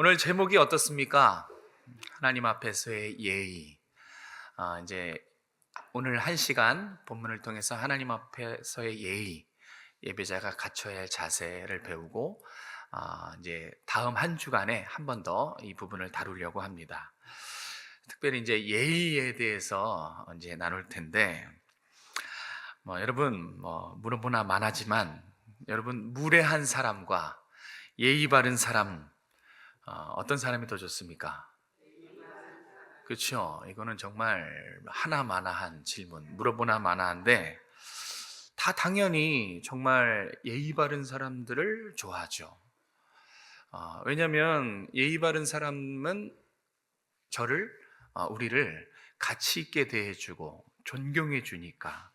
오늘 제목이 어떻습니까? 하나님 앞에서의 예의. 이제 오늘 한 시간 본문을 통해서 하나님 앞에서의 예의, 예배자가 갖춰야 할 자세를 배우고 이제 다음 한 주간에 한 번 더 이 부분을 다루려고 합니다. 특별히 이제 예의에 대해서 이제 나눌 텐데, 여러분 물어보나 마나지만 여러분 무례한 사람과 예의 바른 사람, 어떤 사람이 더 좋습니까? 그렇죠. 이거는 정말 하나마나한 질문, 물어보나 마나한데 다 당연히 정말 예의 바른 사람들을 좋아하죠. 왜냐하면 예의 바른 사람은 저를, 우리를 가치 있게 대해주고 존경해 주니까.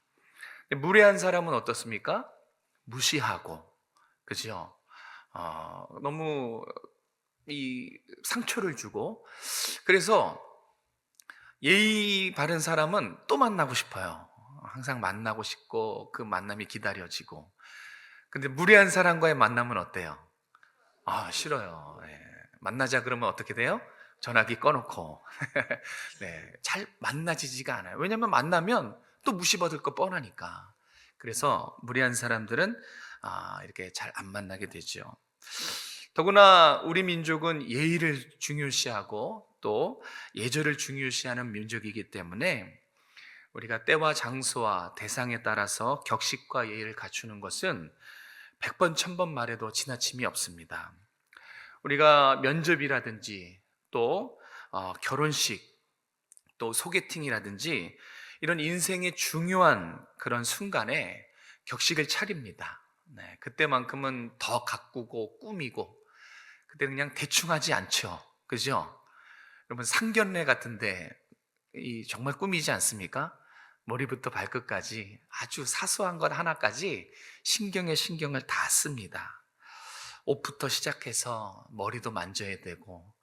무례한 사람은 어떻습니까? 무시하고, 그죠? 너무 이 상처를 주고. 그래서 예의 바른 사람은 또 만나고 싶어요. 항상 만나고 싶고 그 만남이 기다려지고. 근데 무례한 사람과의 만남은 어때요? 싫어요. 네. 만나자 그러면 어떻게 돼요? 전화기 꺼놓고 네, 잘 만나지지가 않아요. 왜냐하면 만나면 또 무시받을 거 뻔하니까. 그래서 무례한 사람들은 이렇게 잘 안 만나게 되죠. 더구나 우리 민족은 예의를 중요시하고 또 예절을 중요시하는 민족이기 때문에 우리가 때와 장소와 대상에 따라서 격식과 예의를 갖추는 것은 100번, 1000번 말해도 지나침이 없습니다. 우리가 면접이라든지 또 결혼식, 또 소개팅이라든지 이런 인생의 중요한 그런 순간에 격식을 차립니다. 네, 그때만큼은 더 가꾸고 꾸미고, 그때 그냥 대충 하지 않죠. 그죠? 여러분 상견례 같은데 정말 꾸미지 않습니까? 머리부터 발끝까지 아주 사소한 것 하나까지 신경에 신경을 다 씁니다. 옷부터 시작해서 머리도 만져야 되고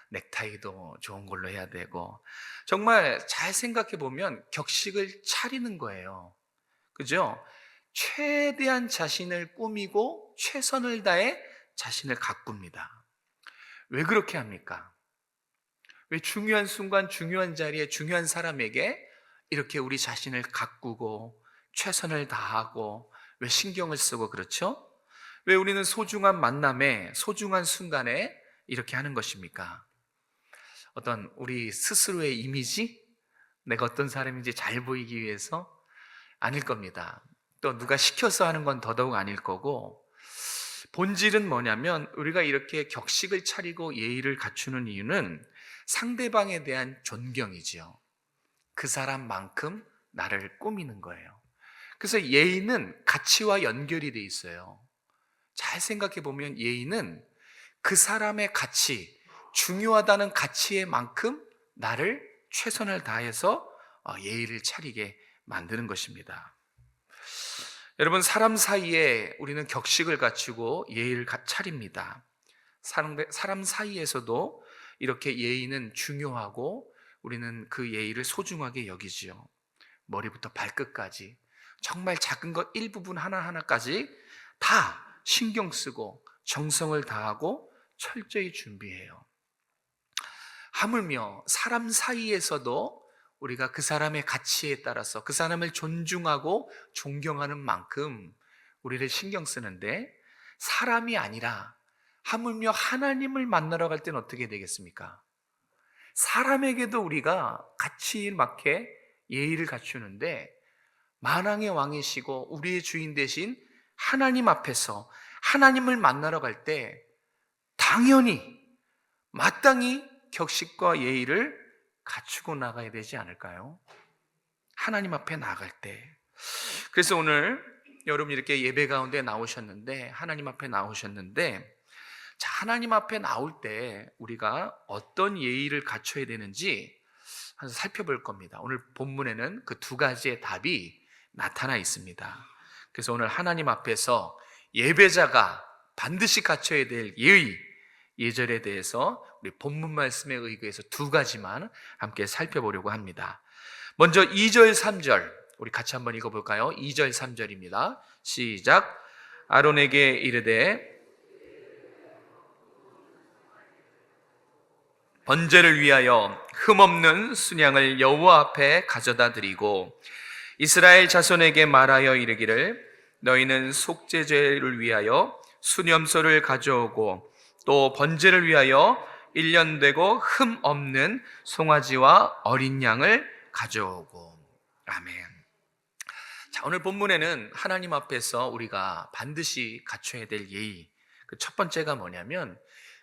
넥타이도 좋은 걸로 해야 되고, 정말 잘 생각해 보면 격식을 차리는 거예요. 그죠? 최대한 자신을 꾸미고 최선을 다해 자신을 가꿉니다. 왜 그렇게 합니까? 왜 중요한 순간, 중요한 자리에, 중요한 사람에게 이렇게 우리 자신을 가꾸고 최선을 다하고 왜 신경을 쓰고 그렇죠? 왜 우리는 소중한 만남에, 소중한 순간에 이렇게 하는 것입니까? 어떤 우리 스스로의 이미지? 내가 어떤 사람인지 잘 보이기 위해서? 아닐 겁니다. 또 누가 시켜서 하는 건 더더욱 아닐 거고, 본질은 뭐냐면 우리가 이렇게 격식을 차리고 예의를 갖추는 이유는 상대방에 대한 존경이지요. 그 사람만큼 나를 꾸미는 거예요. 그래서 예의는 가치와 연결이 돼 있어요. 잘 생각해 보면 예의는 그 사람의 가치, 중요하다는 가치에 만큼 나를 최선을 다해서 예의를 차리게 만드는 것입니다. 여러분, 사람 사이에 우리는 격식을 갖추고 예의를 차립니다. 사람 사이에서도 이렇게 예의는 중요하고 우리는 그 예의를 소중하게 여기지요. 머리부터 발끝까지 정말 작은 것 일부분 하나하나까지 다 신경 쓰고 정성을 다하고 철저히 준비해요. 하물며 사람 사이에서도 우리가 그 사람의 가치에 따라서 그 사람을 존중하고 존경하는 만큼 우리를 신경 쓰는데, 사람이 아니라 하물며 하나님을 만나러 갈 때는 어떻게 되겠습니까? 사람에게도 우리가 가치에 맞게 예의를 갖추는데, 만왕의 왕이시고 우리의 주인 되신 하나님 앞에서 하나님을 만나러 갈 때 당연히 마땅히 격식과 예의를 갖추고 나가야 되지 않을까요? 하나님 앞에 나갈 때. 그래서 오늘 여러분 이렇게 예배 가운데 나오셨는데, 하나님 앞에 나오셨는데, 자, 하나님 앞에 나올 때 우리가 어떤 예의를 갖춰야 되는지 한번 살펴볼 겁니다. 오늘 본문에는 그 두 가지의 답이 나타나 있습니다. 그래서 오늘 하나님 앞에서 예배자가 반드시 갖춰야 될 예의, 예절에 대해서 우리 본문 말씀에 의거해서 두 가지만 함께 살펴보려고 합니다. 먼저 2절, 3절 우리 같이 한번 읽어볼까요? 2절, 3절입니다. 시작. 아론에게 이르되 번제를 위하여 흠없는 순양을 여호와 앞에 가져다 드리고 이스라엘 자손에게 말하여 이르기를 너희는 속죄제를 위하여 수념소를 가져오고 또 번제를 위하여 1년 되고 흠 없는 송아지와 어린 양을 가져오고. 아멘. 자, 오늘 본문에는 하나님 앞에서 우리가 반드시 갖춰야 될 예의, 그 첫 번째가 뭐냐면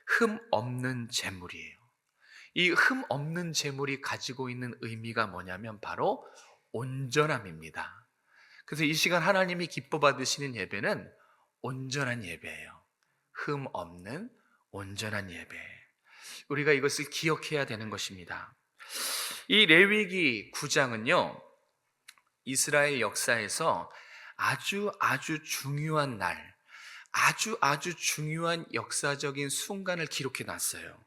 흠 없는 제물이에요. 이 흠 없는 제물이 가지고 있는 의미가 뭐냐면 바로 온전함입니다. 그래서 이 시간 하나님이 기뻐 받으시는 예배는 온전한 예배예요. 흠 없는 온전한 예배. 우리가 이것을 기억해야 되는 것입니다. 이 레위기 9장은요, 이스라엘 역사에서 아주 중요한 날, 아주 중요한 역사적인 순간을 기록해 놨어요.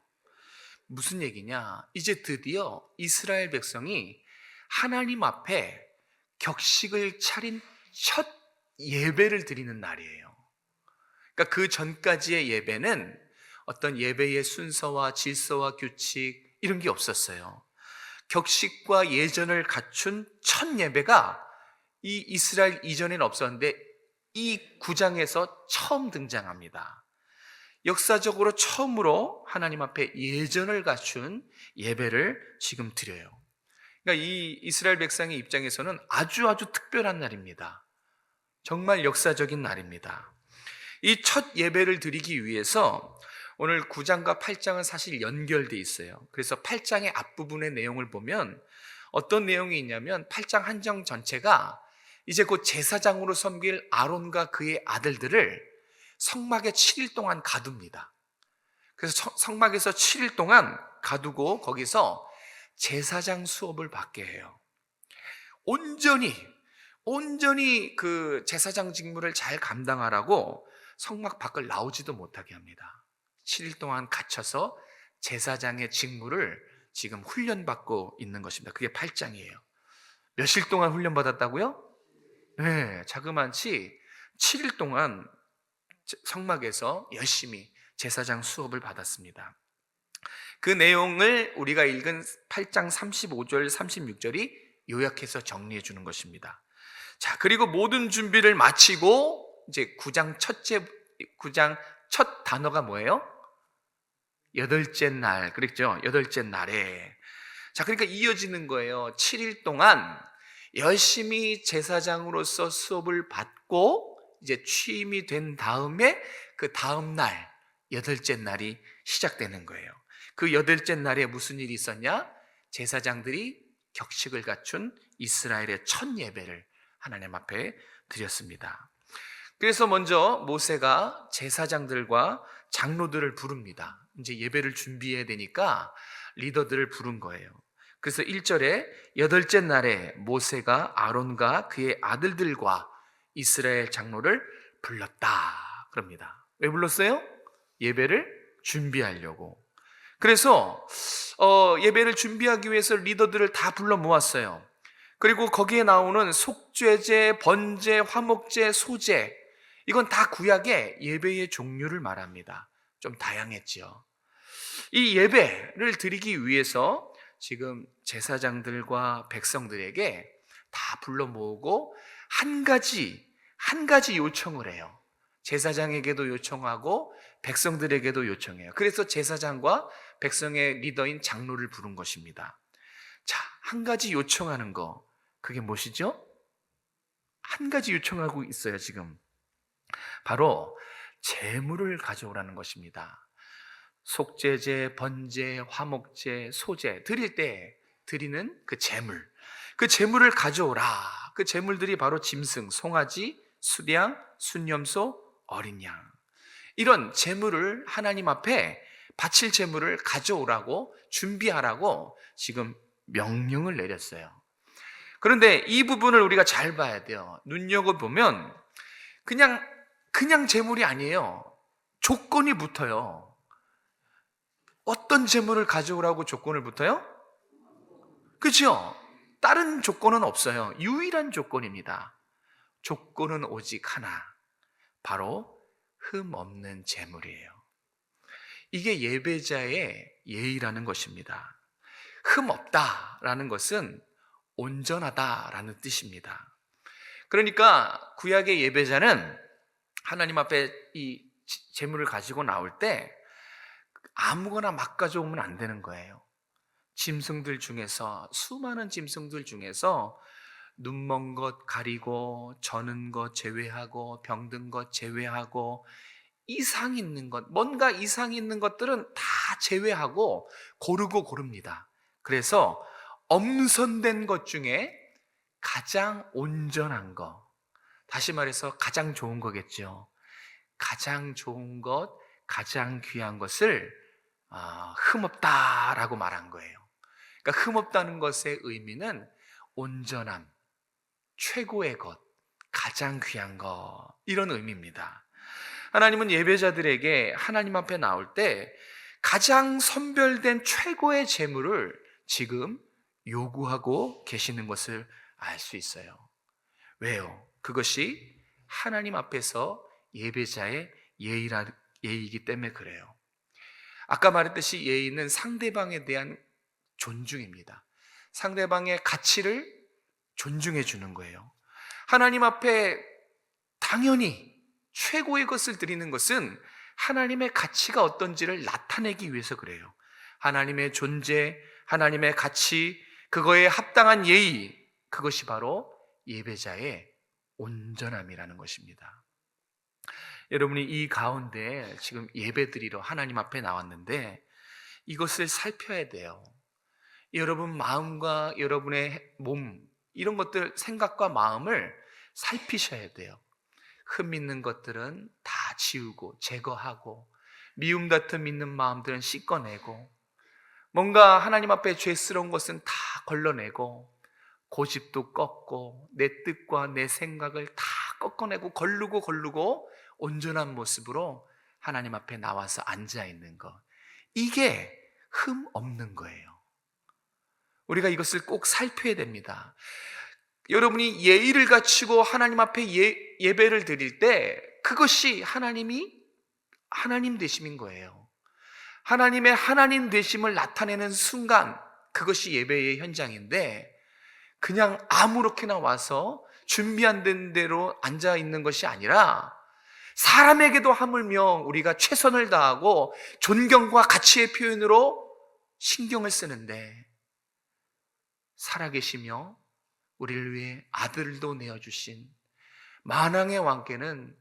무슨 얘기냐? 이제 드디어 이스라엘 백성이 하나님 앞에 격식을 차린 첫 예배를 드리는 날이에요. 그러니까 그 전까지의 예배는 어떤 예배의 순서와 질서와 규칙 이런 게 없었어요. 격식과 예전을 갖춘 첫 예배가 이 이스라엘 이전에는 없었는데 이 9장에서 처음 등장합니다. 역사적으로 처음으로 하나님 앞에 예전을 갖춘 예배를 지금 드려요. 그러니까 이 이스라엘 백성의 입장에서는 아주 특별한 날입니다. 정말 역사적인 날입니다. 이 첫 예배를 드리기 위해서 오늘 9장과 8장은 사실 연결되어 있어요. 그래서 8장의 앞부분의 내용을 보면 어떤 내용이 있냐면 8장 한 장 전체가 이제 곧 제사장으로 섬길 아론과 그의 아들들을 성막에 7일 동안 가둡니다. 그래서 성막에서 7일 동안 가두고 거기서 제사장 수업을 받게 해요. 온전히 그 제사장 직무를 잘 감당하라고 성막 밖을 나오지도 못하게 합니다. 7일 동안 갇혀서 제사장의 직무를 지금 훈련받고 있는 것입니다. 그게 8장이에요. 몇일 동안 훈련받았다고요? 네, 자그만치 7일 동안 성막에서 열심히 제사장 수업을 받았습니다. 그 내용을 우리가 읽은 8장 35절 36절이 요약해서 정리해 주는 것입니다. 자, 그리고 모든 준비를 마치고 이제 9장 첫 단어가 뭐예요? 여덟째 날, 그랬죠? 여덟째 날에. 자, 그러니까 이어지는 거예요. 7일 동안 열심히 제사장으로서 수업을 받고 이제 취임이 된 다음에 그 다음 날, 여덟째 날이 시작되는 거예요. 그 여덟째 날에 무슨 일이 있었냐? 제사장들이 격식을 갖춘 이스라엘의 첫 예배를 하나님 앞에 드렸습니다. 그래서 먼저 모세가 제사장들과 장로들을 부릅니다. 이제 예배를 준비해야 되니까 리더들을 부른 거예요. 그래서 1절에 여덟째 날에 모세가 아론과 그의 아들들과 이스라엘 장로를 불렀다 그럽니다. 왜 불렀어요? 예배를 준비하려고. 그래서 예배를 준비하기 위해서 리더들을 다 불러 모았어요. 그리고 거기에 나오는 속죄제, 번제, 화목제, 소제, 이건 다 구약의 예배의 종류를 말합니다. 좀 다양했죠. 이 예배를 드리기 위해서 지금 제사장들과 백성들에게 다 불러 모으고 한 가지 요청을 해요. 제사장에게도 요청하고 백성들에게도 요청해요. 그래서 제사장과 백성의 리더인 장로를 부른 것입니다. 자, 한 가지 요청하는 거, 그게 무엇이죠? 한 가지 요청하고 있어요, 지금. 바로 제물을 가져오라는 것입니다. 속죄제, 번제, 화목제, 소제 드릴 때 드리는 그 제물을 가져오라. 그 제물들이 바로 짐승, 송아지, 수양, 순염소, 어린 양. 이런 제물을 하나님 앞에 바칠 제물을 가져오라고, 준비하라고 지금 명령을 내렸어요. 그런데 이 부분을 우리가 잘 봐야 돼요. 눈여겨보면 그냥 제물이 아니에요. 조건이 붙어요. 어떤 제물을 가져오라고 조건을 붙어요? 그렇죠? 다른 조건은 없어요. 유일한 조건입니다. 조건은 오직 하나, 바로 흠 없는 제물이에요. 이게 예배자의 예의라는 것입니다. 흠 없다라는 것은 온전하다라는 뜻입니다. 그러니까 구약의 예배자는 하나님 앞에 이 제물을 가지고 나올 때 아무거나 막 가져오면 안 되는 거예요. 짐승들 중에서, 수많은 짐승들 중에서 눈먼 것 가리고, 저는 것 제외하고, 병든 것 제외하고, 이상 있는 것, 뭔가 이상 있는 것들은 다 제외하고 고르고 고릅니다. 그래서 엄선된 것 중에 가장 온전한 것, 다시 말해서 가장 좋은 거겠죠. 가장 좋은 것, 가장 귀한 것을 흠없다라고 말한 거예요. 그러니까 흠없다는 것의 의미는 온전함, 최고의 것, 가장 귀한 것, 이런 의미입니다. 하나님은 예배자들에게 하나님 앞에 나올 때 가장 선별된 최고의 제물을 지금 요구하고 계시는 것을 알 수 있어요. 왜요? 그것이 하나님 앞에서 예배자의 예의이기 때문에 그래요. 아까 말했듯이 예의는 상대방에 대한 존중입니다. 상대방의 가치를 존중해 주는 거예요. 하나님 앞에 당연히 최고의 것을 드리는 것은 하나님의 가치가 어떤지를 나타내기 위해서 그래요. 하나님의 존재, 하나님의 가치, 그거에 합당한 예의, 그것이 바로 예배자의 온전함이라는 것입니다. 여러분이 이 가운데 지금 예배드리러 하나님 앞에 나왔는데 이것을 살펴야 돼요. 여러분 마음과 여러분의 몸, 이런 것들, 생각과 마음을 살피셔야 돼요. 흠 있는 것들은 다 지우고 제거하고, 미움 같은 믿는 마음들은 씻어내고, 뭔가 하나님 앞에 죄스러운 것은 다 걸러내고, 고집도 꺾고, 내 뜻과 내 생각을 다 꺾어내고 거르고 온전한 모습으로 하나님 앞에 나와서 앉아 있는 것, 이게 흠 없는 거예요. 우리가 이것을 꼭 살펴야 됩니다. 여러분이 예의를 갖추고 하나님 앞에 예배를 드릴 때 그것이 하나님 되심인 거예요. 하나님의 하나님 되심을 나타내는 순간, 그것이 예배의 현장인데, 그냥 아무렇게나 와서 준비 안 된 대로 앉아 있는 것이 아니라 사람에게도 하물며 우리가 최선을 다하고 존경과 가치의 표현으로 신경을 쓰는데, 살아계시며 우리를 위해 아들도 내어주신 만왕의 왕께는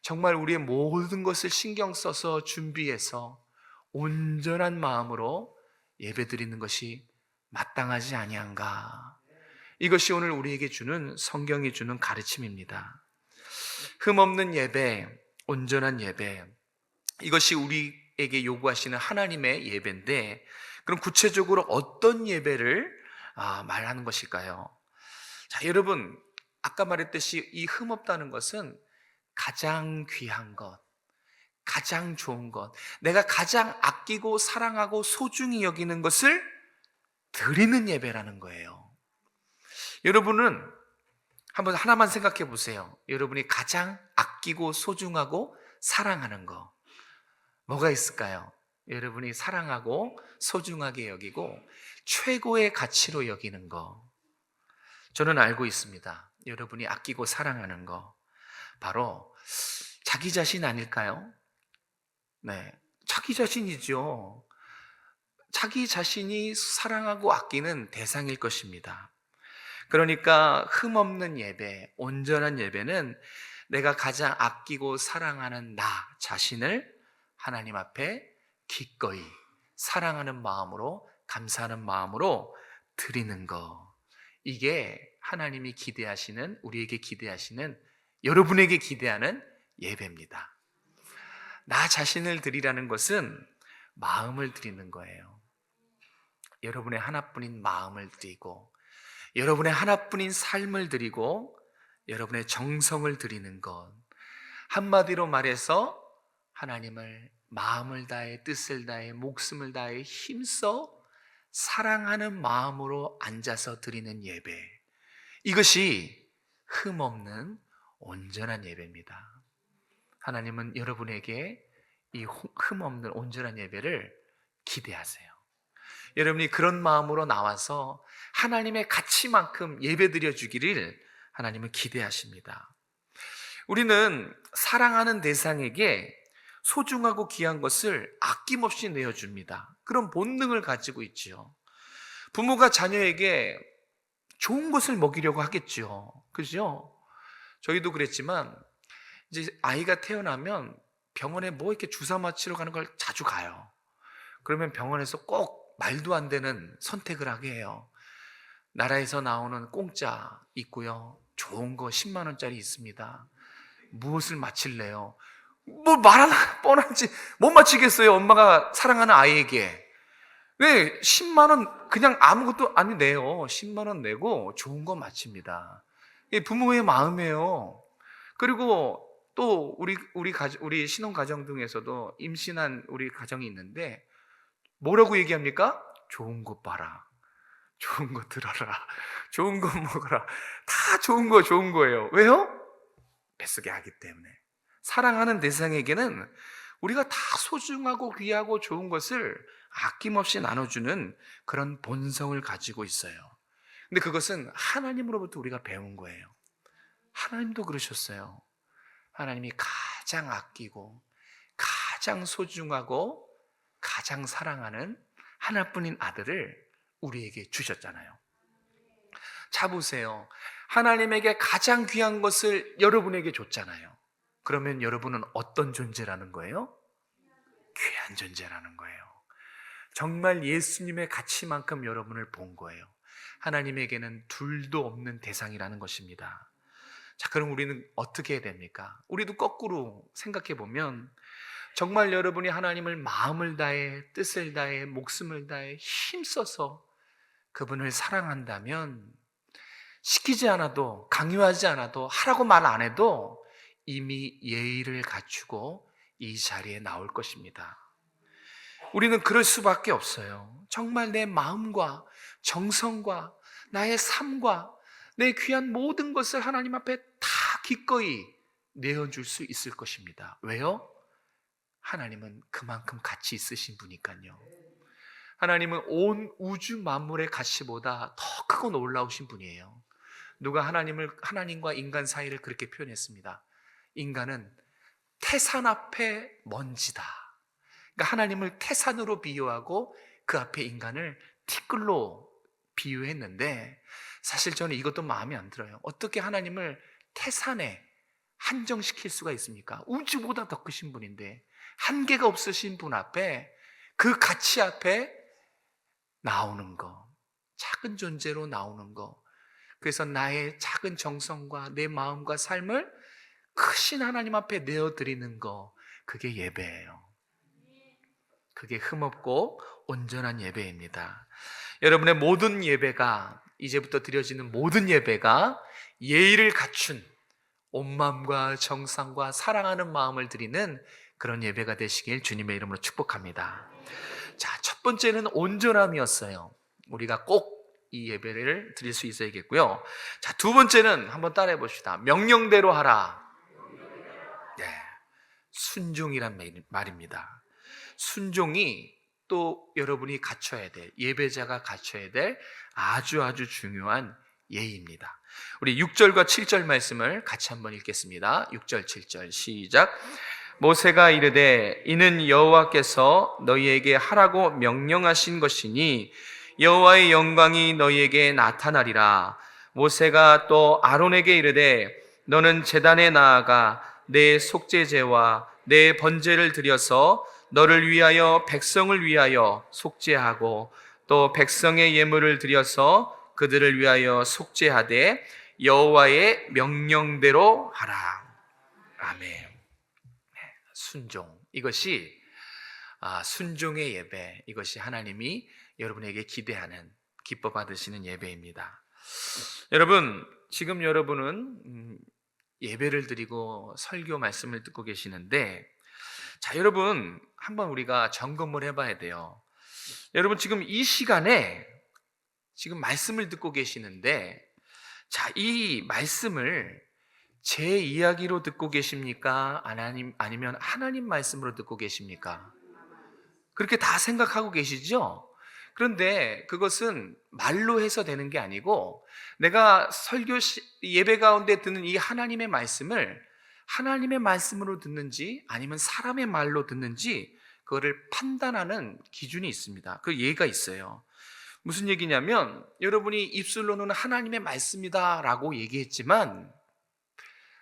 정말 우리의 모든 것을 신경 써서 준비해서 온전한 마음으로 예배드리는 것이 마땅하지 아니한가. 이것이 오늘 우리에게 주는, 성경이 주는 가르침입니다. 흠없는 예배, 온전한 예배, 이것이 우리에게 요구하시는 하나님의 예배인데, 그럼 구체적으로 어떤 예배를 말하는 것일까요? 자, 여러분, 아까 말했듯이 이 흠없다는 것은 가장 귀한 것, 가장 좋은 것, 내가 가장 아끼고 사랑하고 소중히 여기는 것을 드리는 예배라는 거예요. 여러분은 한번 하나만 생각해 보세요. 여러분이 가장 아끼고 소중하고 사랑하는 거, 뭐가 있을까요? 여러분이 사랑하고 소중하게 여기고 최고의 가치로 여기는 거, 저는 알고 있습니다. 여러분이 아끼고 사랑하는 거, 바로 자기 자신 아닐까요? 네, 자기 자신이죠. 자기 자신이 사랑하고 아끼는 대상일 것입니다. 그러니까 흠없는 예배, 온전한 예배는 내가 가장 아끼고 사랑하는 나 자신을 하나님 앞에 기꺼이 사랑하는 마음으로, 감사하는 마음으로 드리는 거, 이게 하나님이 기대하시는, 우리에게 기대하시는, 여러분에게 기대하는 예배입니다. 나 자신을 드리라는 것은 마음을 드리는 거예요. 여러분의 하나뿐인 마음을 드리고, 여러분의 하나뿐인 삶을 드리고, 여러분의 정성을 드리는 것, 한마디로 말해서 하나님을 마음을 다해, 뜻을 다해, 목숨을 다해 힘써 사랑하는 마음으로 앉아서 드리는 예배, 이것이 흠없는 온전한 예배입니다. 하나님은 여러분에게 이 흠없는 온전한 예배를 기대하세요. 여러분이 그런 마음으로 나와서 하나님의 가치만큼 예배 드려주기를 하나님은 기대하십니다. 우리는 사랑하는 대상에게 소중하고 귀한 것을 아낌없이 내어줍니다. 그런 본능을 가지고 있지요. 부모가 자녀에게 좋은 것을 먹이려고 하겠죠. 그죠? 저희도 그랬지만 이제 아이가 태어나면 병원에 뭐 이렇게 주사 맞히러 가는 걸 자주 가요. 그러면 병원에서 꼭 말도 안 되는 선택을 하게 해요. 나라에서 나오는 공짜 있고요. 좋은 거 10만 원짜리 있습니다. 무엇을 맞힐래요? 뭐 말하나 뻔하지 못 맞히겠어요. 엄마가 사랑하는 아이에게. 왜 10만 원 그냥 아무것도 아니 내요. 10만 원 내고 좋은 거 맞춥니다. 이게 부모의 마음이에요. 그리고 또 우리 신혼 가정 중에서도 임신한 우리 가정이 있는데 뭐라고 얘기합니까? 좋은 거 봐라. 좋은 거 들어라. 좋은 거 먹어라. 다 좋은 거예요. 왜요? 뱃속에 하기 때문에. 사랑하는 대상에게는 우리가 다 소중하고 귀하고 좋은 것을 아낌없이 나눠주는 그런 본성을 가지고 있어요. 근데 그것은 하나님으로부터 우리가 배운 거예요. 하나님도 그러셨어요. 하나님이 가장 아끼고 가장 소중하고 가장 사랑하는 하나뿐인 아들을 우리에게 주셨잖아요. 자 보세요. 하나님에게 가장 귀한 것을 여러분에게 줬잖아요. 그러면 여러분은 어떤 존재라는 거예요? 귀한 존재라는 거예요. 정말 예수님의 가치만큼 여러분을 본 거예요. 하나님에게는 둘도 없는 대상이라는 것입니다. 자, 그럼 우리는 어떻게 해야 됩니까? 우리도 거꾸로 생각해 보면 정말 여러분이 하나님을 마음을 다해, 뜻을 다해, 목숨을 다해 힘써서 그분을 사랑한다면 시키지 않아도, 강요하지 않아도, 하라고 말 안 해도 이미 예의를 갖추고 이 자리에 나올 것입니다. 우리는 그럴 수밖에 없어요. 정말 내 마음과 정성과 나의 삶과 내 귀한 모든 것을 하나님 앞에 다 기꺼이 내어줄 수 있을 것입니다. 왜요? 하나님은 그만큼 가치 있으신 분이니까요. 하나님은 온 우주 만물의 가치보다 더 크고 놀라우신 분이에요. 누가 하나님과 인간 사이를 그렇게 표현했습니다. 인간은 태산 앞에 먼지다. 그러니까 하나님을 태산으로 비유하고 그 앞에 인간을 티끌로 비유했는데 사실 저는 이것도 마음에 안 들어요. 어떻게 하나님을 태산에 한정시킬 수가 있습니까? 우주보다 더 크신 분인데 한계가 없으신 분 앞에 그 가치 앞에 나오는 거, 작은 존재로 나오는 거. 그래서 나의 작은 정성과 내 마음과 삶을 크신 하나님 앞에 내어드리는 거, 그게 예배예요. 그게 흠없고 온전한 예배입니다. 여러분의 모든 예배가, 이제부터 드려지는 모든 예배가 예의를 갖춘 온 마음과 정성과 사랑하는 마음을 드리는 그런 예배가 되시길 주님의 이름으로 축복합니다. 자, 첫 번째는 온전함이었어요. 우리가 꼭 이 예배를 드릴 수 있어야겠고요. 자, 두 번째는 한번 따라해 봅시다. 명령대로 하라. 네, 순종이란 말입니다. 순종이 또 여러분이 갖춰야 될, 예배자가 갖춰야 될 아주 중요한 예의입니다. 우리 6절과 7절 말씀을 같이 한번 읽겠습니다. 6절 7절 시작. 모세가 이르되 이는 여호와께서 너희에게 하라고 명령하신 것이니 여호와의 영광이 너희에게 나타나리라. 모세가 또 아론에게 이르되 너는 제단에 나아가 내 속죄제와 내 번제를 드려서 너를 위하여 백성을 위하여 속죄하고 또 백성의 예물을 드려서 그들을 위하여 속죄하되 여호와의 명령대로 하라. 아멘. 순종, 이것이 순종의 예배, 이것이 하나님이 여러분에게 기대하는, 기뻐 받으시는 예배입니다. 여러분, 지금 여러분은 예배를 드리고 설교 말씀을 듣고 계시는데, 자, 여러분 한번 우리가 점검을 해봐야 돼요. 여러분 지금 이 시간에 지금 말씀을 듣고 계시는데, 자, 이 말씀을 제 이야기로 듣고 계십니까? 아니면 하나님 말씀으로 듣고 계십니까? 그렇게 다 생각하고 계시죠? 그런데 그것은 말로 해서 되는 게 아니고, 내가 예배 가운데 듣는 이 하나님의 말씀을 하나님의 말씀으로 듣는지 아니면 사람의 말로 듣는지, 그거를 판단하는 기준이 있습니다. 그 예가 있어요. 무슨 얘기냐면, 여러분이 입술로는 하나님의 말씀이다 라고 얘기했지만,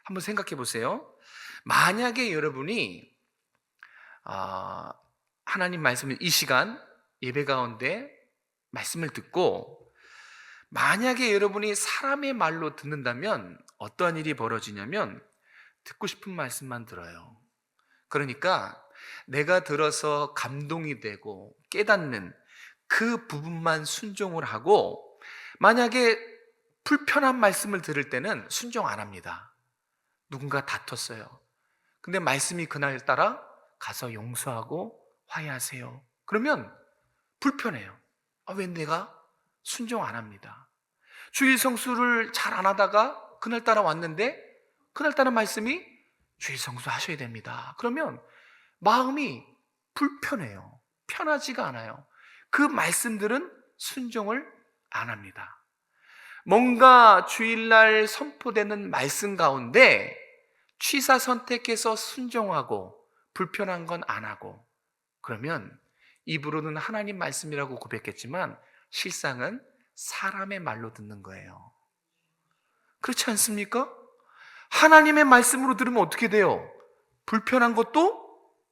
한번 생각해 보세요. 만약에 여러분이 하나님 말씀을 이 시간 예배 가운데 말씀을 듣고, 만약에 여러분이 사람의 말로 듣는다면 어떠한 일이 벌어지냐면, 듣고 싶은 말씀만 들어요. 그러니까 내가 들어서 감동이 되고 깨닫는 그 부분만 순종을 하고, 만약에 불편한 말씀을 들을 때는 순종 안 합니다. 누군가 다퉜어요. 근데 말씀이 그날따라 가서 용서하고 화해하세요. 그러면 불편해요. 왜 내가 순종 안 합니다. 주일 성수를 잘 안 하다가 그날따라 왔는데, 그날따라 말씀이 주일 성수 하셔야 됩니다. 그러면 마음이 불편해요. 편하지가 않아요. 그 말씀들은 순종을 안 합니다. 뭔가 주일날 선포되는 말씀 가운데 취사 선택해서 순종하고 불편한 건 안 하고, 그러면 입으로는 하나님 말씀이라고 고백했지만 실상은 사람의 말로 듣는 거예요. 그렇지 않습니까? 하나님의 말씀으로 들으면 어떻게 돼요? 불편한 것도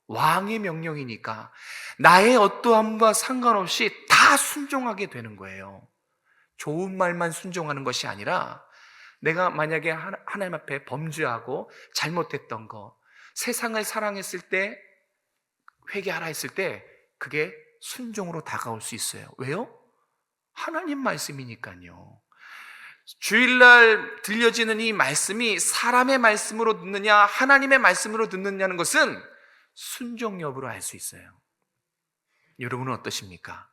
왕의 명령이니까 나의 어떠함과 상관없이 다 순종하게 되는 거예요. 좋은 말만 순종하는 것이 아니라, 내가 만약에 하나님 앞에 범죄하고 잘못했던 거, 세상을 사랑했을 때, 회개하라 했을 때 그게 순종으로 다가올 수 있어요. 왜요? 하나님 말씀이니까요. 주일날 들려지는 이 말씀이 사람의 말씀으로 듣느냐 하나님의 말씀으로 듣느냐는 것은 순종 여부로 알 수 있어요. 여러분은 어떠십니까?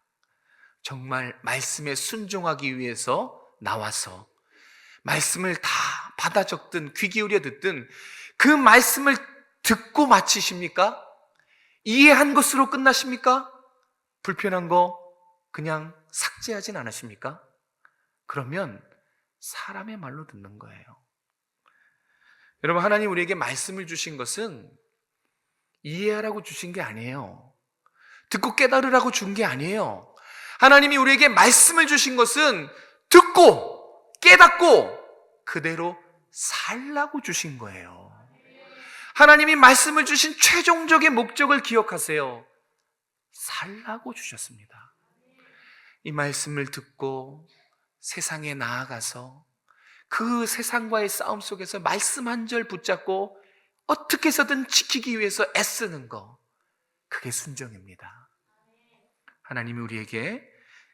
정말 말씀에 순종하기 위해서 나와서 말씀을 다 받아 적든 귀 기울여 듣든 그 말씀을 듣고 마치십니까? 이해한 것으로 끝나십니까? 불편한 거 그냥 삭제하진 않으십니까? 그러면 사람의 말로 듣는 거예요. 여러분, 하나님 우리에게 말씀을 주신 것은 이해하라고 주신 게 아니에요. 듣고 깨달으라고 준 게 아니에요. 하나님이 우리에게 말씀을 주신 것은 듣고 깨닫고 그대로 살라고 주신 거예요. 하나님이 말씀을 주신 최종적인 목적을 기억하세요. 살라고 주셨습니다. 이 말씀을 듣고 세상에 나아가서 그 세상과의 싸움 속에서 말씀 한 절 붙잡고 어떻게 해서든 지키기 위해서 애쓰는 거, 그게 순종입니다. 하나님이 우리에게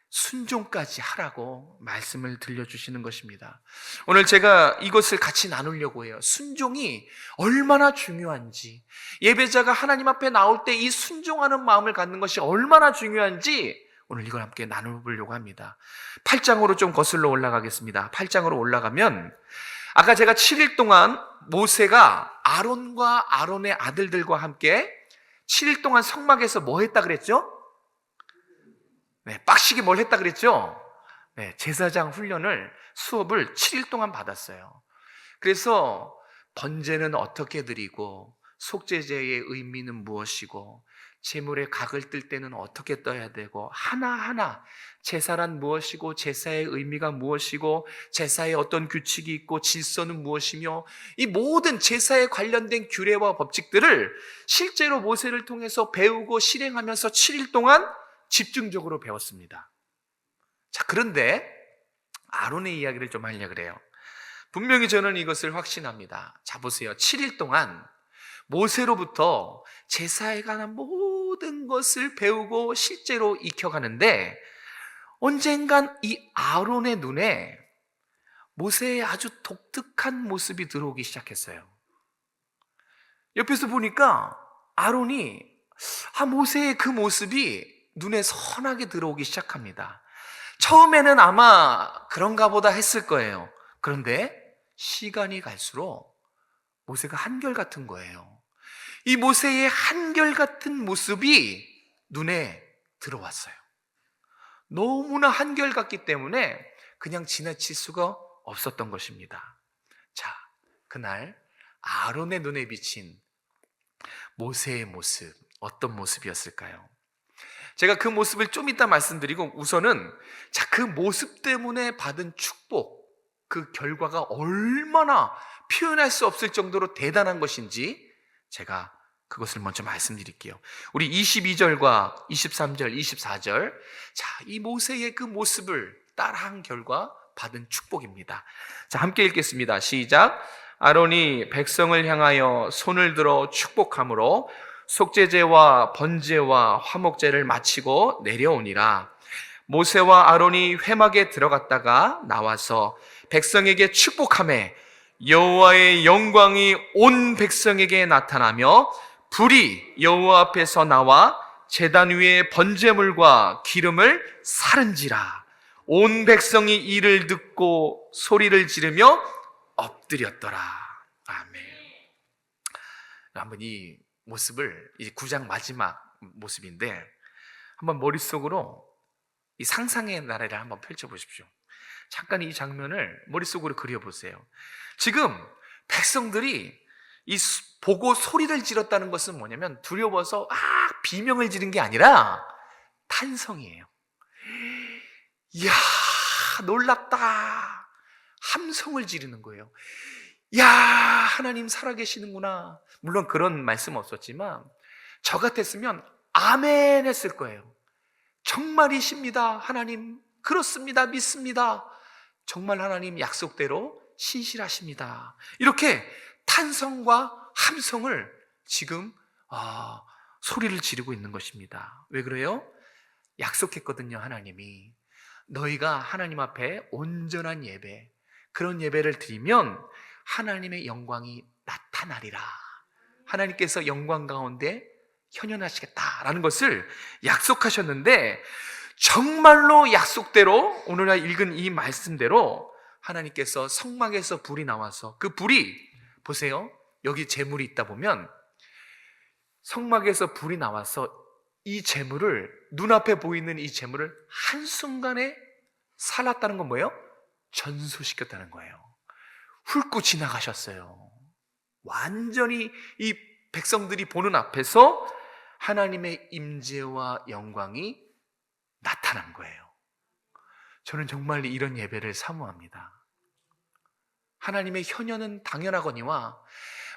순종까지 하라고 말씀을 들려주시는 것입니다. 오늘 제가 이것을 같이 나누려고 해요. 순종이 얼마나 중요한지, 예배자가 하나님 앞에 나올 때 이 순종하는 마음을 갖는 것이 얼마나 중요한지 오늘 이걸 함께 나눠보려고 합니다. 8장으로 좀 거슬러 올라가겠습니다. 8장으로 올라가면, 아까 제가 7일 동안 모세가 아론과 아론의 아들들과 함께 7일 동안 성막에서 뭐 했다 그랬죠? 빡시게 뭘 했다 그랬죠? 제사장 훈련을, 수업을 7일 동안 받았어요. 그래서 번제는 어떻게 드리고, 속죄제의 의미는 무엇이고, 제물의 각을 뜰 때는 어떻게 떠야 되고, 하나하나 제사란 무엇이고, 제사의 의미가 무엇이고, 제사에 어떤 규칙이 있고, 질서는 무엇이며, 이 모든 제사에 관련된 규례와 법칙들을 실제로 모세를 통해서 배우고 실행하면서 7일 동안 집중적으로 배웠습니다. 자, 그런데 아론의 이야기를 좀 하려고 그래요. 분명히 저는 이것을 확신합니다. 자, 보세요. 7일 동안 모세로부터 제사에 관한 모든 것을 배우고 실제로 익혀가는데, 언젠간 이 아론의 눈에 모세의 아주 독특한 모습이 들어오기 시작했어요. 옆에서 보니까 아론이 모세의 그 모습이 눈에 선하게 들어오기 시작합니다. 처음에는 아마 그런가 보다 했을 거예요. 그런데 시간이 갈수록 모세가 한결같은 거예요. 이 모세의 한결같은 모습이 눈에 들어왔어요. 너무나 한결같기 때문에 그냥 지나칠 수가 없었던 것입니다. 자, 그날 아론의 눈에 비친 모세의 모습, 어떤 모습이었을까요? 제가 그 모습을 좀 이따 말씀드리고, 우선은 그 모습 때문에 받은 축복, 그 결과가 얼마나 표현할 수 없을 정도로 대단한 것인지 제가 그것을 먼저 말씀드릴게요. 우리 22절과 23절, 24절, 이 모세의 그 모습을 따라한 결과 받은 축복입니다. 자, 함께 읽겠습니다. 시작. 아론이 백성을 향하여 손을 들어 축복함으로 속죄제와 번제와 화목제를 마치고 내려오니라. 모세와 아론이 회막에 들어갔다가 나와서 백성에게 축복하매 여호와의 영광이 온 백성에게 나타나며 불이 여호와 앞에서 나와 제단 위에 번제물과 기름을 사른지라. 온 백성이 이를 듣고 소리를 지르며 엎드렸더라. 아멘. 한번 이 모습을, 이 9장 마지막 모습인데, 한번 머릿속으로 이 상상의 나래를 한번 펼쳐보십시오. 잠깐 이 장면을 머릿속으로 그려보세요. 지금 백성들이 보고 소리를 질렀다는 것은 뭐냐면, 두려워서 비명을 지른 게 아니라 탄성이에요. 이야, 놀랍다, 함성을 지르는 거예요. 야, 하나님 살아계시는구나. 물론 그런 말씀 없었지만 저 같았으면 아멘 했을 거예요. 정말이십니다, 하나님. 그렇습니다, 믿습니다. 정말 하나님 약속대로 신실하십니다. 이렇게 탄성과 함성을 지금 소리를 지르고 있는 것입니다. 왜 그래요? 약속했거든요, 하나님이. 너희가 하나님 앞에 온전한 예배, 그런 예배를 드리면 하나님의 영광이 나타나리라. 하나님께서 영광 가운데 현현하시겠다라는 것을 약속하셨는데, 정말로 약속대로 오늘 읽은 이 말씀대로 하나님께서 성막에서 불이 나와서, 그 불이, 보세요, 여기 제물이 있다 보면 성막에서 불이 나와서 이 제물을, 눈앞에 보이는 이 제물을 한순간에 살랐다는 건 뭐예요? 전소시켰다는 거예요. 훑고 지나가셨어요. 완전히 이 백성들이 보는 앞에서 하나님의 임재와 영광이 나타난 거예요. 저는 정말 이런 예배를 사모합니다. 하나님의 현현은 당연하거니와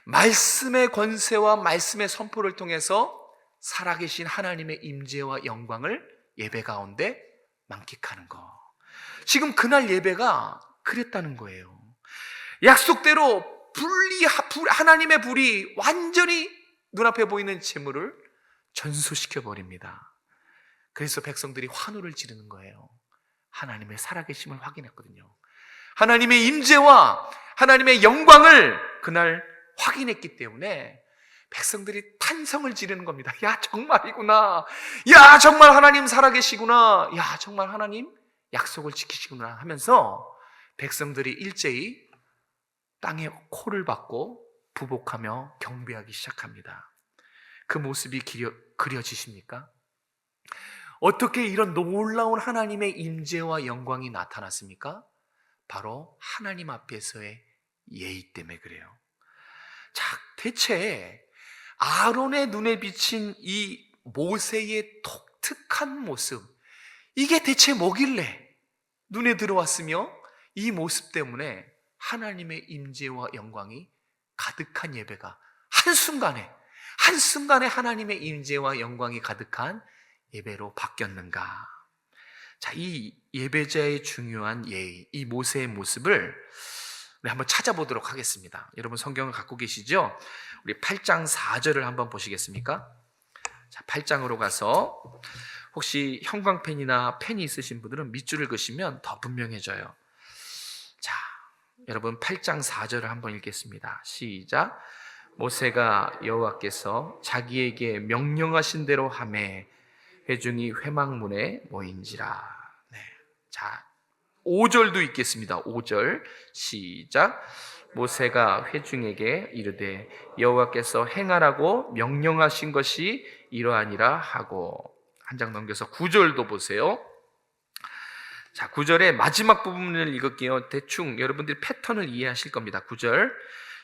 말씀의 권세와 말씀의 선포를 통해서 살아계신 하나님의 임재와 영광을 예배 가운데 만끽하는 거. 지금 그날 예배가 그랬다는 거예요. 약속대로 하나님의 불이 완전히 눈앞에 보이는 재물을 전소시켜 버립니다. 그래서 백성들이 환호를 지르는 거예요. 하나님의 살아계심을 확인했거든요. 하나님의 임재와 하나님의 영광을 그날 확인했기 때문에 백성들이 탄성을 지르는 겁니다. 야, 정말이구나. 야, 정말 하나님 살아계시구나. 야, 정말 하나님 약속을 지키시구나 하면서 백성들이 일제히 땅에 코를 박고 부복하며 경배하기 시작합니다. 그 모습이 그려지십니까? 어떻게 이런 놀라운 하나님의 임재와 영광이 나타났습니까? 바로 하나님 앞에서의 예의 때문에 그래요. 자, 대체 아론의 눈에 비친 이 모세의 독특한 모습, 이게 대체 뭐길래 눈에 들어왔으며 이 모습 때문에 하나님의 임재와 영광이 가득한 예배가 한순간에 하나님의 임재와 영광이 가득한 예배로 바뀌었는가? 자, 이 예배자의 중요한 예의, 이 모세의 모습을 우리 한번 찾아보도록 하겠습니다. 여러분 성경을 갖고 계시죠? 우리 8장 4절을 한번 보시겠습니까? 자, 8장으로 가서 혹시 형광펜이나 펜이 있으신 분들은 밑줄을 그시면 더 분명해져요. 자, 여러분 8장 4절을 한번 읽겠습니다. 시작. 모세가 여호와께서 자기에게 명령하신 대로 하매 회중이 회막문에 모인지라. 네. 자, 5절도 읽겠습니다. 5절 시작. 모세가 회중에게 이르되 여호와께서 행하라고 명령하신 것이 이러하니라 하고. 한 장 넘겨서 9절도 보세요. 자, 9절의 마지막 부분을 읽을게요. 대충 여러분들이 패턴을 이해하실 겁니다. 9절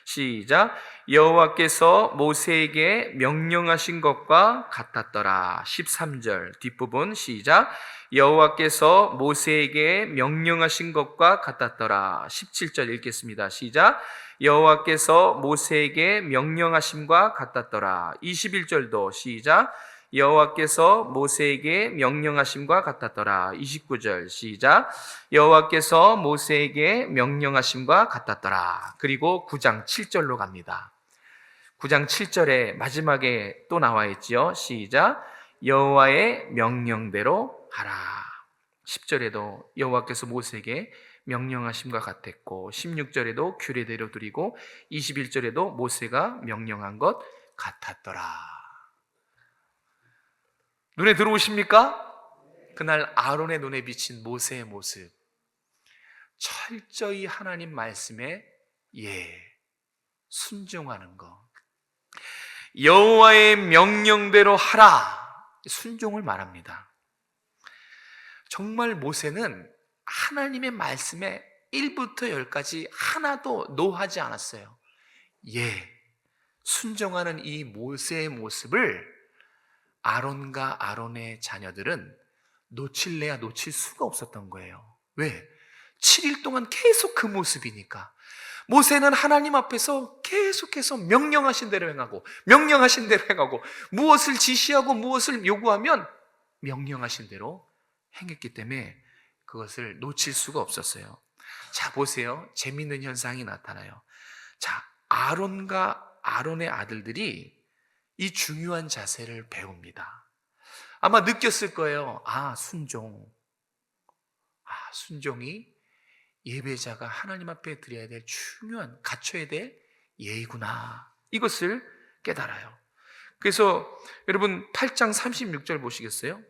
시작. 여호와께서 모세에게 명령하신 것과 같았더라. 13절 뒷부분 시작. 여호와께서 모세에게 명령하신 것과 같았더라. 17절 읽겠습니다. 시작. 여호와께서 모세에게 명령하심과 같았더라. 21절도 시작. 여호와께서 모세에게 명령하심과 같았더라. 29절 시작. 여호와께서 모세에게 명령하심과 같았더라. 그리고 9장 7절로 갑니다. 9장 7절에 마지막에 또 나와 있지요. 시작. 여호와의 명령대로 하라. 10절에도 여호와께서 모세에게 명령하심과 같았고, 16절에도 규례대로 드리고, 21절에도 모세가 명령한 것 같았더라. 눈에 들어오십니까? 그날 아론의 눈에 비친 모세의 모습, 철저히 하나님 말씀에 순종하는 것, 여호와의 명령대로 하라, 순종을 말합니다. 정말 모세는 하나님의 말씀에 1부터 10까지 하나도 노하지 않았어요. 순종하는 이 모세의 모습을 아론과 아론의 자녀들은 놓칠래야 놓칠 수가 없었던 거예요. 왜? 7일 동안 계속 그 모습이니까. 모세는 하나님 앞에서 계속해서 명령하신 대로 행하고, 명령하신 대로 행하고, 무엇을 지시하고 무엇을 요구하면 명령하신 대로 행했기 때문에 그것을 놓칠 수가 없었어요. 자, 보세요. 재미있는 현상이 나타나요. 자, 아론과 아론의 아들들이 이 중요한 자세를 배웁니다. 아마 느꼈을 거예요. 순종이 예배자가 하나님 앞에 드려야 될 중요한, 갖춰야 될 예의구나. 이것을 깨달아요. 그래서 여러분 8장 36절 보시겠어요?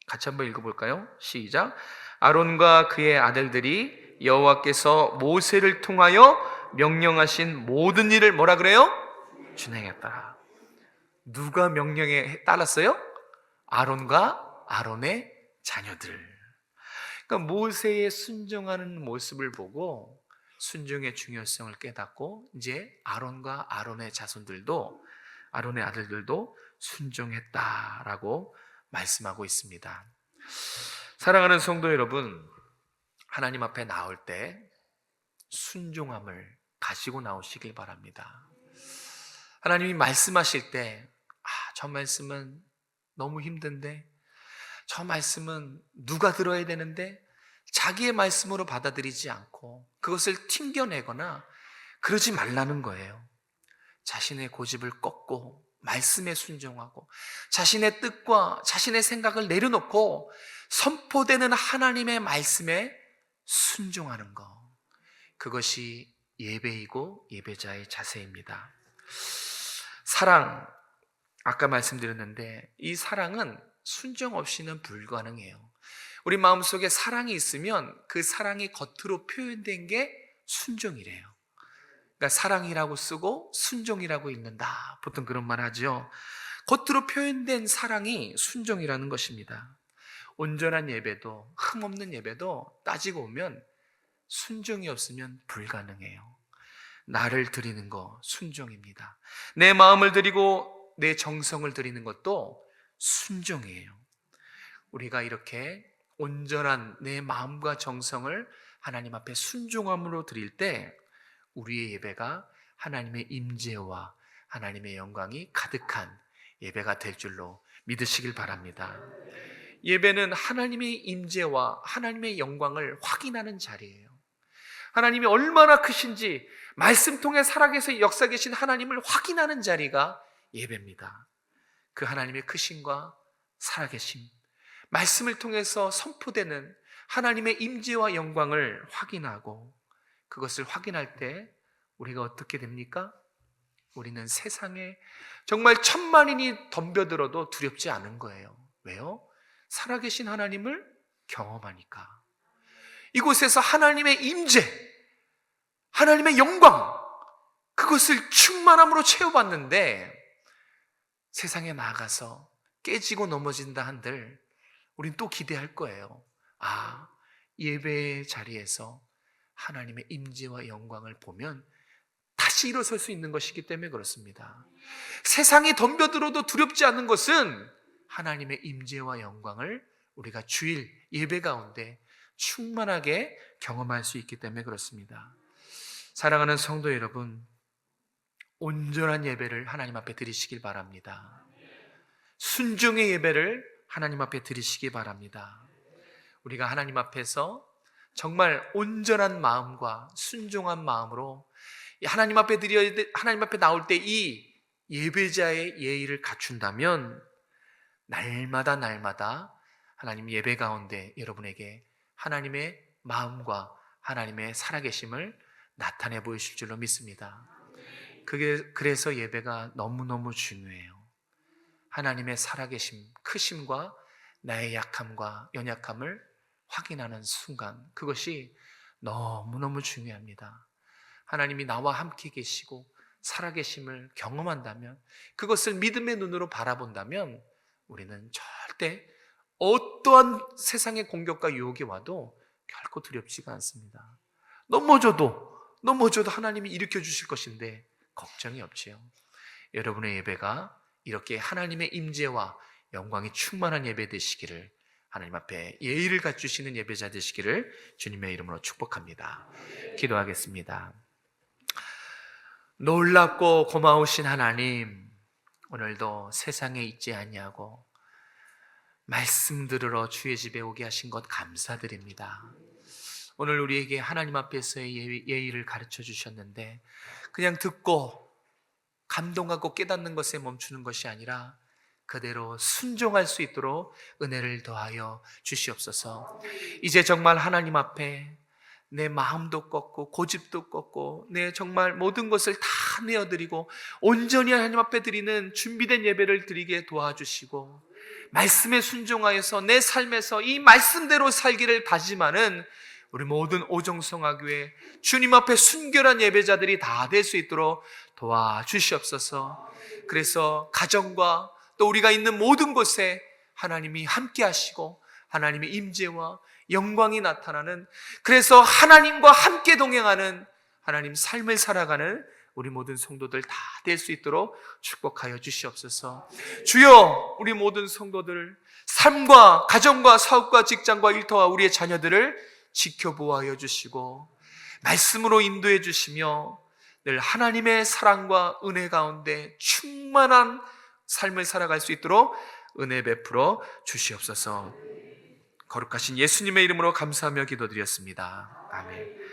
같이 한번 읽어볼까요? 시작. 아론과 그의 아들들이 여호와께서 모세를 통하여 명령하신 모든 일을 뭐라 그래요? 준행했다. 누가 명령에 따랐어요? 아론과 아론의 자녀들. 그러니까 모세의 순종하는 모습을 보고 순종의 중요성을 깨닫고, 이제 아론과 아론의 자손들도, 아론의 아들들도 순종했다라고 말씀하고 있습니다. 사랑하는 성도 여러분, 하나님 앞에 나올 때 순종함을 가지고 나오시길 바랍니다. 하나님이 말씀하실 때, 저 말씀은 너무 힘든데, 저 말씀은 누가 들어야 되는데, 자기의 말씀으로 받아들이지 않고 그것을 튕겨내거나 그러지 말라는 거예요. 자신의 고집을 꺾고 말씀에 순종하고 자신의 뜻과 자신의 생각을 내려놓고 선포되는 하나님의 말씀에 순종하는 것, 그것이 예배이고 예배자의 자세입니다. 사랑, 아까 말씀드렸는데 이 사랑은 순종 없이는 불가능해요. 우리 마음속에 사랑이 있으면 그 사랑이 겉으로 표현된 게 순종이래요. 그러니까 사랑이라고 쓰고 순종이라고 읽는다, 보통 그런 말 하죠. 겉으로 표현된 사랑이 순종이라는 것입니다. 온전한 예배도, 흠없는 예배도 따지고 보면 순종이 없으면 불가능해요. 나를 드리는 거 순종입니다. 내 마음을 드리고 내 정성을 드리는 것도 순종이에요. 우리가 이렇게 온전한 내 마음과 정성을 하나님 앞에 순종함으로 드릴 때 우리의 예배가 하나님의 임재와 하나님의 영광이 가득한 예배가 될 줄로 믿으시길 바랍니다. 예배는 하나님의 임재와 하나님의 영광을 확인하는 자리예요. 하나님이 얼마나 크신지 말씀 통해 살아계셔 역사 계신 하나님을 확인하는 자리가 예배입니다. 그 하나님의 크심과 살아계심, 말씀을 통해서 선포되는 하나님의 임재와 영광을 확인하고, 그것을 확인할 때 우리가 어떻게 됩니까? 우리는 세상에 정말 천만인이 덤벼들어도 두렵지 않은 거예요. 왜요? 살아계신 하나님을 경험하니까. 이곳에서 하나님의 임재, 하나님의 영광, 그것을 충만함으로 채워봤는데 세상에 나가서 깨지고 넘어진다 한들 우린 또 기대할 거예요. 아, 예배의 자리에서 하나님의 임재와 영광을 보면 다시 일어설 수 있는 것이기 때문에 그렇습니다. 세상이 덤벼들어도 두렵지 않은 것은 하나님의 임재와 영광을 우리가 주일 예배 가운데 충만하게 경험할 수 있기 때문에 그렇습니다. 사랑하는 성도 여러분, 온전한 예배를 하나님 앞에 드리시길 바랍니다. 순종의 예배를 하나님 앞에 드리시기 바랍니다. 우리가 하나님 앞에서 정말 온전한 마음과 순종한 마음으로 하나님 앞에 하나님 앞에 나올 때 이 예배자의 예의를 갖춘다면 날마다 하나님 예배 가운데 여러분에게 하나님의 마음과 하나님의 살아계심을 나타내 보이실 줄로 믿습니다. 그래서 예배가 너무너무 중요해요. 하나님의 살아계심, 크심과 나의 약함과 연약함을 확인하는 순간, 그것이 너무너무 중요합니다. 하나님이 나와 함께 계시고 살아계심을 경험한다면, 그것을 믿음의 눈으로 바라본다면 우리는 절대 어떠한 세상의 공격과 유혹이 와도 결코 두렵지가 않습니다. 넘어져도 하나님이 일으켜 주실 것인데 걱정이 없지요. 여러분의 예배가 이렇게 하나님의 임재와 영광이 충만한 예배 되시기를, 하나님 앞에 예의를 갖추시는 예배자 되시기를 주님의 이름으로 축복합니다. 기도하겠습니다. 놀랍고 고마우신 하나님, 오늘도 세상에 있지 아니하고 말씀 들으러 주의 집에 오게 하신 것 감사드립니다. 오늘 우리에게 하나님 앞에서의 예의를 가르쳐 주셨는데 그냥 듣고 감동하고 깨닫는 것에 멈추는 것이 아니라 그대로 순종할 수 있도록 은혜를 더하여 주시옵소서. 이제 정말 하나님 앞에 내 마음도 꺾고 고집도 꺾고 내 정말 모든 것을 다 내어드리고 온전히 하나님 앞에 드리는 준비된 예배를 드리게 도와주시고, 말씀에 순종하여서 내 삶에서 이 말씀대로 살기를 다짐하는 우리 모든 오정성화교회 주님 앞에 순결한 예배자들이 다 될 수 있도록 도와주시옵소서. 그래서 가정과 또 우리가 있는 모든 곳에 하나님이 함께 하시고 하나님의 임재와 영광이 나타나는, 그래서 하나님과 함께 동행하는 하나님 삶을 살아가는 우리 모든 성도들 다 될 수 있도록 축복하여 주시옵소서. 주여, 우리 모든 성도들 삶과 가정과 사업과 직장과 일터와 우리의 자녀들을 지켜보아여 주시고 말씀으로 인도해 주시며 늘 하나님의 사랑과 은혜 가운데 충만한 삶을 살아갈 수 있도록 은혜 베풀어 주시옵소서. 거룩하신 예수님의 이름으로 감사하며 기도드렸습니다. 아멘.